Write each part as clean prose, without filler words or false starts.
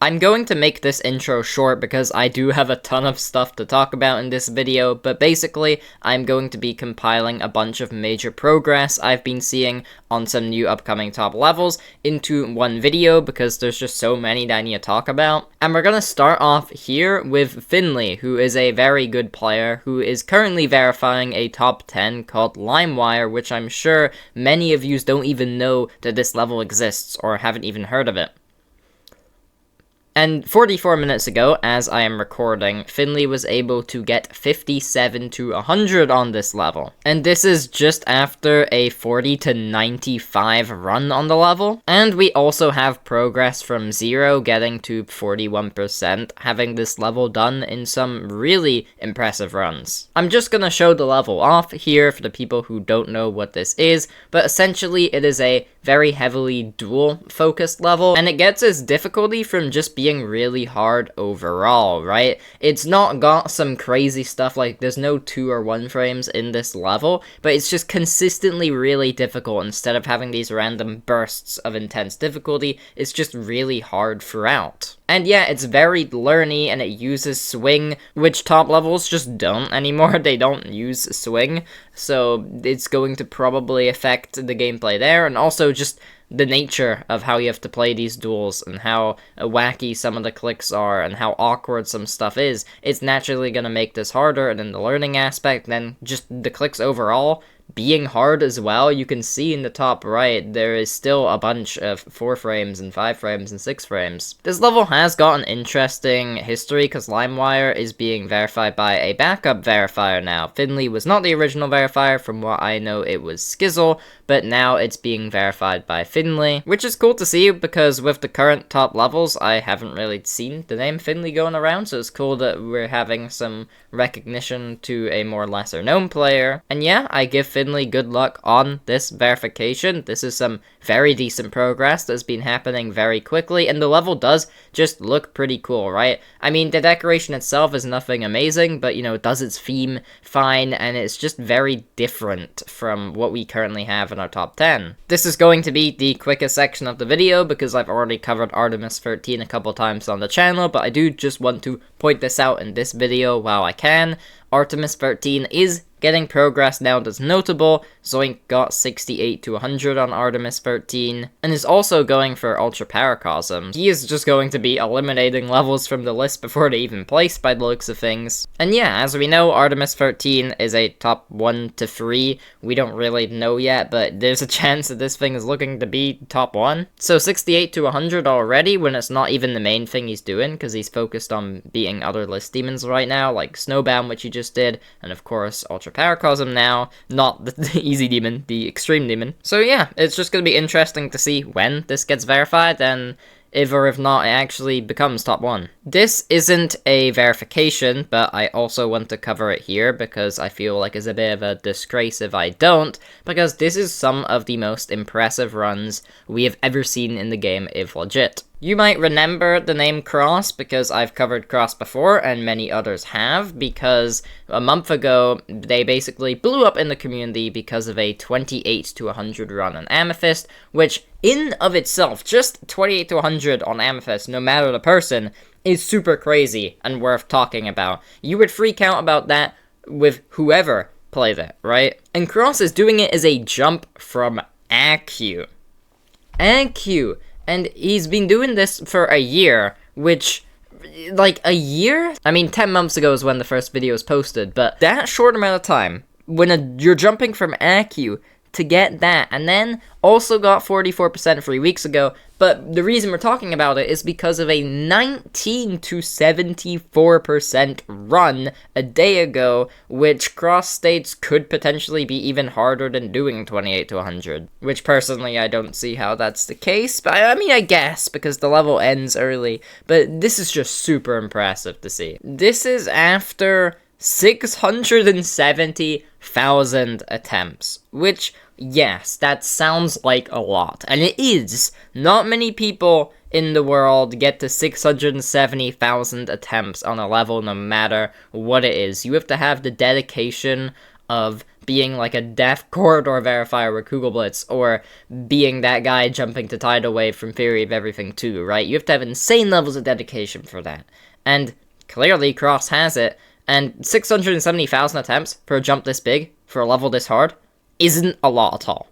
I'm going to make this intro short because I do have a ton of stuff to talk about in this video, but basically, I'm going to be compiling a bunch of major progress I've been seeing on some new upcoming top levels into one video because there's just so many that I need to talk about. And we're gonna start off here with Finley, who is a very good player who is currently verifying a top 10 called Limewire, which I'm sure many of you don't even know that this level exists or haven't even heard of it. And 44 minutes ago, as I am recording, Finley was able to get 57 to 100 on this level. And this is just after a 40 to 95 run on the level. And we also have progress from 0 getting to 41%, having this level done in some really impressive runs. I'm just gonna show the level off here for the people who don't know what this is, but essentially it is a very heavily duel-focused level, and it gets its difficulty from just being really hard overall, right? It's not got some crazy stuff like there's no 2 or 1 frames in this level, but it's just consistently really difficult. Instead of having these random bursts of intense difficulty, it's just really hard throughout. And yeah, it's very learny, and it uses swing, which top levels just don't anymore. They don't use swing, so it's going to probably affect the gameplay there, and also just the nature of how you have to play these duels, and how wacky some of the clicks are, and how awkward some stuff is. It's naturally going to make this harder, and in the learning aspect, then just the clicks overall being hard as well. You can see in the top right, there is still a bunch of 4 frames and 5 frames and 6 frames. This level has got an interesting history because Limewire is being verified by a backup verifier now. Finley was not the original verifier. From what I know, it was Skizzle, but now it's being verified by Finley, which is cool to see because with the current top levels, I haven't really seen the name Finley going around, so it's cool that we're having some recognition to a more lesser known player. And yeah, I give Finley good luck on this verification. This is some very decent progress that's been happening very quickly, and the level does just look pretty cool, right? I mean, the decoration itself is nothing amazing, but, you know, it does its theme fine, and it's just very different from what we currently have in our top 10. This is going to be the quickest section of the video because I've already covered Artemis 13 a couple times on the channel, but I do just want to point this out in this video while I can. Artemis 13 is getting progress now that's notable. Zoink got 68 to 100 on Artemis 13, and is also going for Ultra Paracosm. He is just going to be eliminating levels from the list before they even place by the looks of things. And yeah, as we know, Artemis 13 is a top 1 to 3. We don't really know yet, but there's a chance that this thing is looking to be top 1. So 68 to 100 already, when it's not even the main thing he's doing, because he's focused on beating other list demons right now, like Snowbound, which he just did, and of course Ultra Paracosm now, not the easy demon, the extreme demon. So yeah, it's just going to be interesting to see when this gets verified, and if or if not, it actually becomes top 1. This isn't a verification, but I also want to cover it here because I feel like it's a bit of a disgrace if I don't, because this is some of the most impressive runs we have ever seen in the game, if legit. You might remember the name Cross because I've covered Cross before, and many others have, because a month ago, they basically blew up in the community because of a 28 to 100 run on Amethyst, which in of itself, just 28 to 100 on Amethyst, no matter the person, is super crazy and worth talking about. You would freak out about that with whoever played it, right? And Cross is doing it as a jump from AQ. And he's been doing this for a year, which, like, a year? I mean, 10 months ago is when the first video was posted, but that short amount of time, when you're jumping from AQ to get that, and then also got 44% 3 weeks ago, but the reason we're talking about it is because of a 19 to 74% run a day ago, which Cross states could potentially be even harder than doing 28 to 100, which personally I don't see how that's the case, but I mean I guess, because the level ends early, but this is just super impressive to see. This is after 670,000 attempts, which, yes, that sounds like a lot, and it is. Not many people in the world get to 670,000 attempts on a level no matter what it is. You have to have the dedication of being like a deaf corridor verifier with Kugelblitz, or being that guy jumping to Tidal Wave from Theory of Everything 2, right? You have to have insane levels of dedication for that. And clearly Cross has it, and 670,000 attempts per a jump this big for a level this hard isn't a lot at all.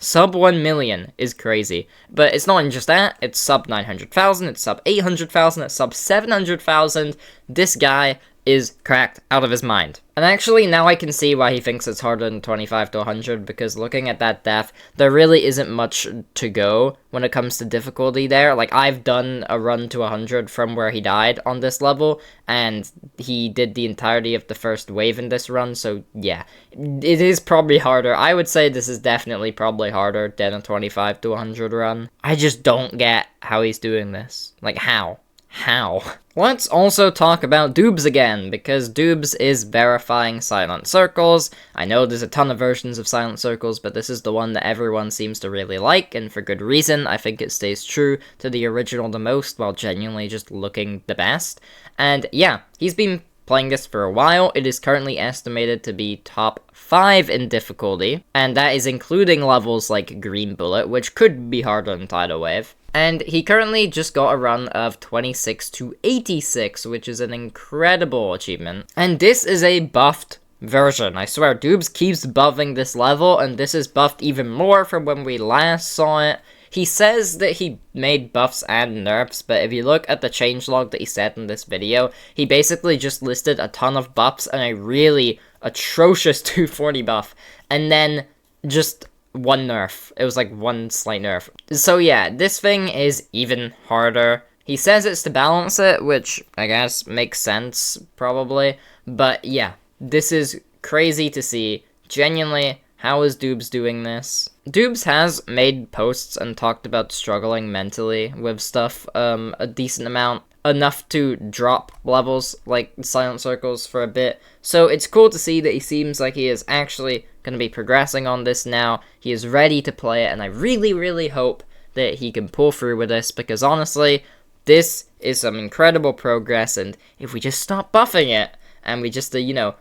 Sub 1 million is crazy, but it's not even just that, it's sub 900,000, it's sub 800,000, it's sub 700,000. This guy is cracked out of his mind. And actually, now I can see why he thinks it's harder than 25 to 100, because looking at that death, there really isn't much to go when it comes to difficulty there. Like, I've done a run to 100 from where he died on this level, and he did the entirety of the first wave in this run, so yeah. It is probably harder. I would say this is definitely probably harder than a 25 to 100 run. I just don't get how he's doing this. Like, how? How? Let's also talk about Doobs again, because Doobs is verifying Silent Circles. I know there's a ton of versions of Silent Circles, but this is the one that everyone seems to really like, and for good reason. I think it stays true to the original the most, while genuinely just looking the best. And yeah, he's been playing this for a while. It is currently estimated to be top 5 in difficulty, and that is including levels like Green Bullet, which could be harder than Tidal Wave. And he currently just got a run of 26 to 86, which is an incredible achievement. And this is a buffed version. I swear, Doobs keeps buffing this level, and this is buffed even more from when we last saw it. He says that he made buffs and nerfs, but if you look at the changelog that he said in this video, he basically just listed a ton of buffs and a really atrocious 240 buff, and then just one nerf. It was like one slight nerf. So yeah, this thing is even harder. He says it's to balance it, which I guess makes sense, probably. But yeah, this is crazy to see. Genuinely, how is Doobs doing this? Doobs has made posts and talked about struggling mentally with stuff a decent amount. Enough to drop levels like Silent Circles for a bit. So it's cool to see that he seems like he is actually going to be progressing on this now. He is ready to play it, and I really, really hope that he can pull through with this, because honestly, this is some incredible progress, and if we just stop buffing it, and we just,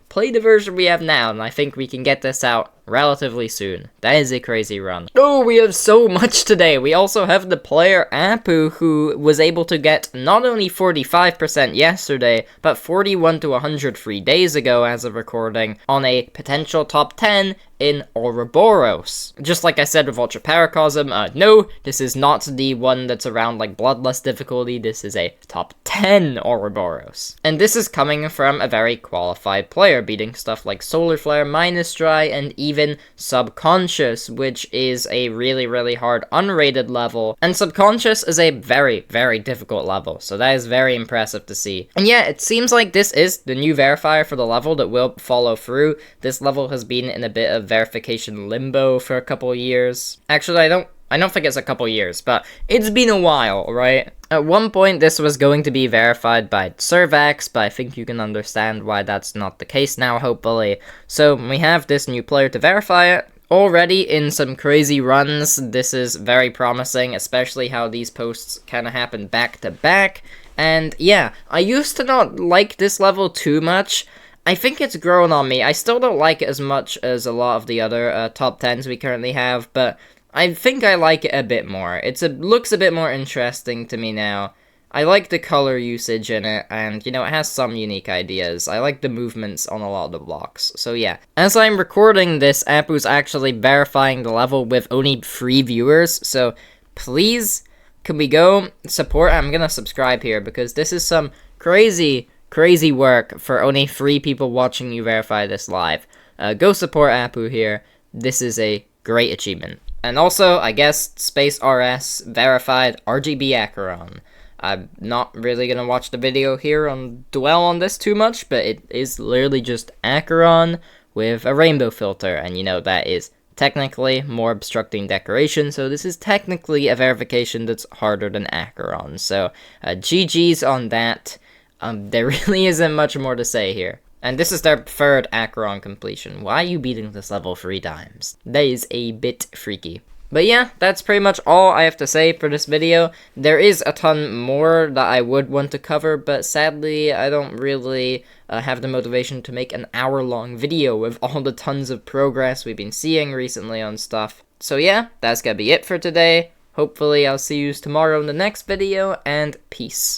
play the version we have now, and I think we can get this out relatively soon. That is a crazy run. Oh, we have so much today. We also have the player Apu, who was able to get not only 45% yesterday, but 41 to 100 3 days ago as of recording, on a potential top 10 in Ouroboros. Just like I said with Ultra Paracosm, no, this is not the one that's around like Bloodlust difficulty, this is a top 10 Ouroboros. And this is coming from a very qualified player, beating stuff like Solar Flare, Minus Dry, and even Subconscious, which is a really, really hard unrated level. And Subconscious is a very, very difficult level, so that is very impressive to see. And yeah, it seems like this is the new verifier for the level that will follow through. This level has been in a bit of verification limbo for a couple years. Actually, I don't think it's a couple years, but it's been a while, right? At one point, this was going to be verified by Servax, but I think you can understand why that's not the case now, hopefully. So, we have this new player to verify it. Already in some crazy runs, this is very promising, especially how these posts kind of happen back to back. And yeah, I used to not like this level too much. I think it's grown on me. I still don't like it as much as a lot of the other top 10s we currently have, but I think I like it a bit more. It looks a bit more interesting to me now. I like the color usage in it, and, it has some unique ideas. I like the movements on a lot of the blocks. So yeah, as I'm recording this, Apu's actually verifying the level with only 3 viewers, so please, can we go support? I'm gonna subscribe here, because this is some crazy, crazy work for only 3 people watching you verify this live. Go support Apu here. This is a great achievement. And also, I guess, Space RS verified RGB Acheron. I'm not really gonna watch the video here and dwell on this too much, but it is literally just Acheron with a rainbow filter, and that is technically more obstructing decoration, so this is technically a verification that's harder than Acheron. So, GG's on that. There really isn't much more to say here. And this is their 3rd Acheron completion. Why are you beating this level 3 times? That is a bit freaky. But yeah, that's pretty much all I have to say for this video. There is a ton more that I would want to cover, but sadly, I don't really have the motivation to make an hour-long video with all the tons of progress we've been seeing recently on stuff. So yeah, that's gonna be it for today. Hopefully I'll see you tomorrow in the next video, and peace.